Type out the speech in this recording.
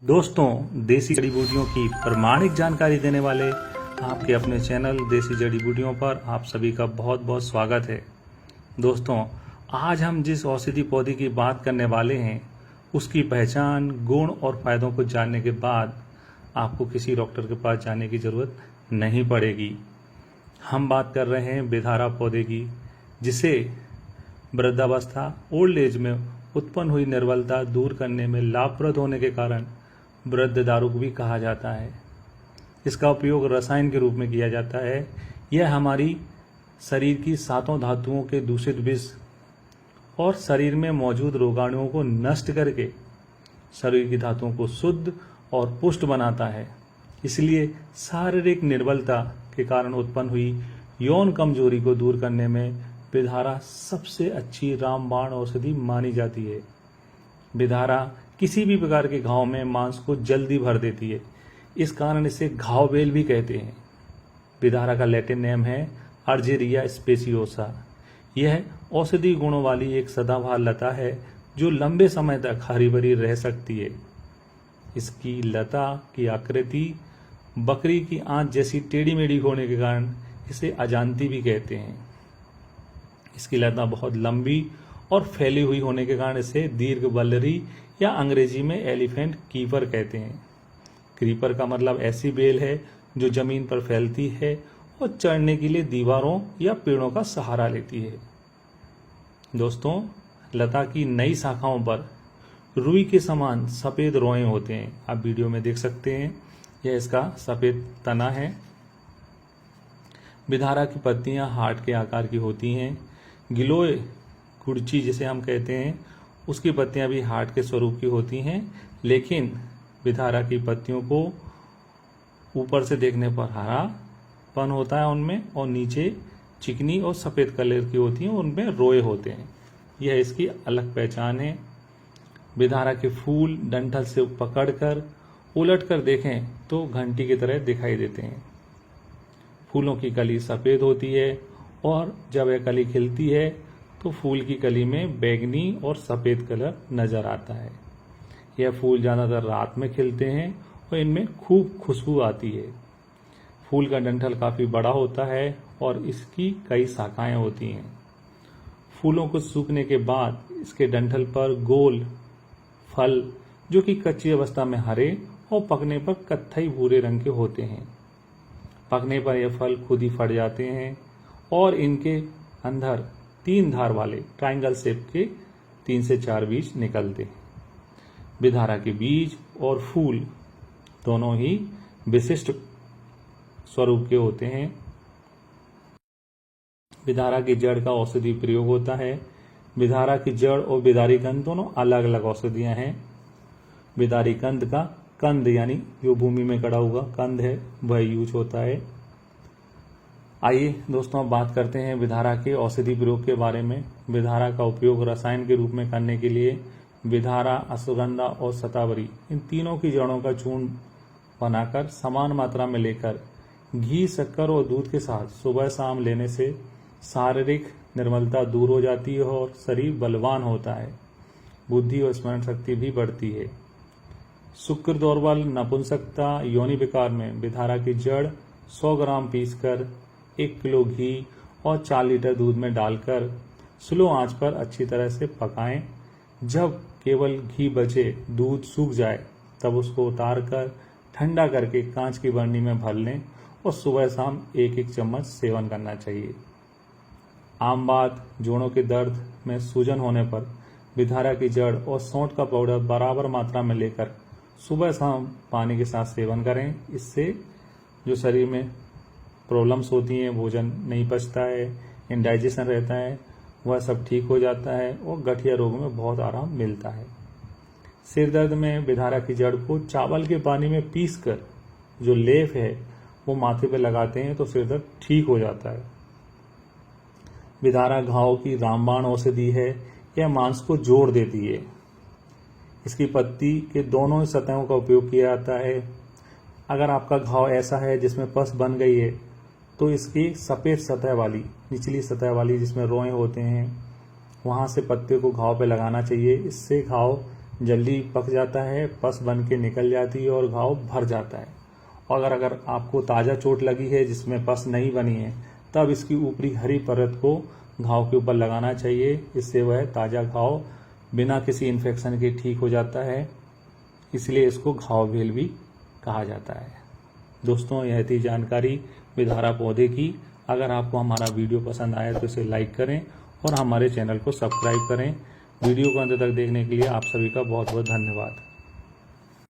दोस्तों, देसी जड़ी बूटियों की प्रामाणिक जानकारी देने वाले आपके अपने चैनल देसी जड़ी बूटियों पर आप सभी का बहुत बहुत स्वागत है। दोस्तों, आज हम जिस औषधि पौधे की बात करने वाले हैं उसकी पहचान, गुण और फायदों को जानने के बाद आपको किसी डॉक्टर के पास जाने की जरूरत नहीं पड़ेगी। हम बात कर रहे हैं बेधारा पौधे की, जिसे वृद्धावस्था ओल्ड एज में उत्पन्न हुई निर्बलता दूर करने में लाभप्रद होने के कारण वृद्ध दारुक भी कहा जाता है। इसका उपयोग रसायन के रूप में किया जाता है। यह हमारी शरीर की सातों धातुओं के दूषित विष और शरीर में मौजूद रोगाणुओं को नष्ट करके शरीर की धातुओं को शुद्ध और पुष्ट बनाता है। इसलिए शारीरिक निर्बलता के कारण उत्पन्न हुई यौन कमजोरी को दूर करने में बेधारा सबसे अच्छी रामबाण औषधि मानी जाती है। बेधारा किसी भी प्रकार के घाव में मांस को जल्दी भर देती है, इस कारण इसे घाव बेल भी कहते हैं। बेधारा का लैटिन नेम है अर्जेरिया स्पेसियोसा। यह औषधि गुणों वाली एक सदाबहार लता है जो लंबे समय तक हरी भरी रह सकती है। इसकी लता की आकृति बकरी की आंख जैसी टेढ़ी मेढ़ी होने के कारण इसे अजांती भी कहते हैं। इसकी लता बहुत लंबी और फैली हुई होने के कारण इसे दीर्घ बल्लरी या अंग्रेजी में एलिफेंट कीपर कहते हैं। क्रीपर का मतलब ऐसी बेल है जो जमीन पर फैलती है और चढ़ने के लिए दीवारों या पेड़ों का सहारा लेती है। दोस्तों, लता की नई शाखाओं पर रुई के समान सफेद रोए होते हैं। आप वीडियो में देख सकते हैं, यह इसका सफेद तना है। बेधारा की पत्तियां हार्ट के आकार की होती हैं। गिलोय कुर्ची जिसे हम कहते हैं, उसकी पत्तियां भी हार्ट के स्वरूप की होती हैं, लेकिन बेधारा की पत्तियों को ऊपर से देखने पर हरापन होता है उनमें, और नीचे चिकनी और सफेद कलर की होती हैं, उनमें रोए होते हैं। यह इसकी अलग पहचान है। बेधारा के फूल डंठल से पकड़कर उलट कर देखें तो घंटी की तरह दिखाई देते हैं। फूलों की कली सफेद होती है और जब यह कली खिलती है तो फूल की कली में बैंगनी और सफेद कलर नजर आता है। यह फूल ज्यादातर रात में खिलते हैं और इनमें खूब खुशबू आती है। फूल का डंठल काफी बड़ा होता है और इसकी कई शाखाएं होती हैं। फूलों को सूखने के बाद इसके डंठल पर गोल फल, जो कि कच्ची अवस्था में हरे और पकने पर कत्थई भूरे रंग के होते हैं। पकने पर यह फल खुद ही फट जाते हैं और इनके अंदर 3 धार वाले ट्रायंगल शेप के 3 से 4 बीज निकलते हैं। बेधारा के बीज और फूल दोनों ही विशिष्ट स्वरूप के होते हैं। बेधारा की जड़ का औषधि प्रयोग होता है। बेधारा की जड़ और बेदारी कंद दोनों अलग अलग औषधियां हैं। बेदारी कंद का कंद यानी जो भूमि में गड़ा हुआ कंद है वह यूज होता है। आइए दोस्तों, अब बात करते हैं बेधारा के औषधि प्रयोग के बारे में। बेधारा का उपयोग रसायन के रूप में करने के लिए बेधारा, अश्वगंधा और शतावरी, इन तीनों की जड़ों का चूर्ण बनाकर समान मात्रा में लेकर घी, शक्कर और दूध के साथ सुबह शाम लेने से शारीरिक निर्मलता दूर हो जाती है और शरीर बलवान होता है। बुद्धि और स्मरण शक्ति भी बढ़ती है। शुक्र दौर्बल, नपुंसकता, योनि विकार में बेधारा की जड़ 100 ग्राम पीसकर 1 किलो घी और 4 लीटर दूध में डालकर स्लो आंच पर अच्छी तरह से पकाएं। जब केवल घी बचे, दूध सूख जाए, तब उसको उतार कर ठंडा करके कांच की बरनी में भर लें और सुबह शाम 1-1 चम्मच सेवन करना चाहिए। आम बात, जोड़ों के दर्द में सूजन होने पर बेधारा की जड़ और सौंठ का पाउडर बराबर मात्रा में लेकर सुबह शाम पानी के साथ सेवन करें। इससे जो शरीर में प्रॉब्लम्स होती हैं, भोजन नहीं पचता है, इंडाइजेशन रहता है, वह सब ठीक हो जाता है और गठिया रोग में बहुत आराम मिलता है। सिर दर्द में बेधारा की जड़ को चावल के पानी में पीसकर जो लेप है वो माथे पे लगाते हैं तो सिर दर्द ठीक हो जाता है। बेधारा घाव की रामबाण औषधि है। यह मांस को जोड़ देती है। इसकी पत्ती के दोनों सतहों का उपयोग किया जाता है। अगर आपका घाव ऐसा है जिसमें पस बन गई है तो इसकी सफेद सतह वाली, निचली सतह वाली जिसमें रोए होते हैं, वहां से पत्ते को घाव पे लगाना चाहिए। इससे घाव जल्दी पक जाता है, पस बन के निकल जाती है और घाव भर जाता है। और अगर आपको ताज़ा चोट लगी है जिसमें पस नहीं बनी है, तब इसकी ऊपरी हरी परत को घाव के ऊपर लगाना चाहिए। इससे वह ताज़ा घाव बिना किसी इन्फेक्शन के ठीक हो जाता है, इसलिए इसको घाव भेल भी कहा जाता है। दोस्तों, यह थी जानकारी विदारा पौधे की। अगर आपको हमारा वीडियो पसंद आया तो इसे लाइक करें और हमारे चैनल को सब्सक्राइब करें। वीडियो को अंत तक देखने के लिए आप सभी का बहुत बहुत धन्यवाद।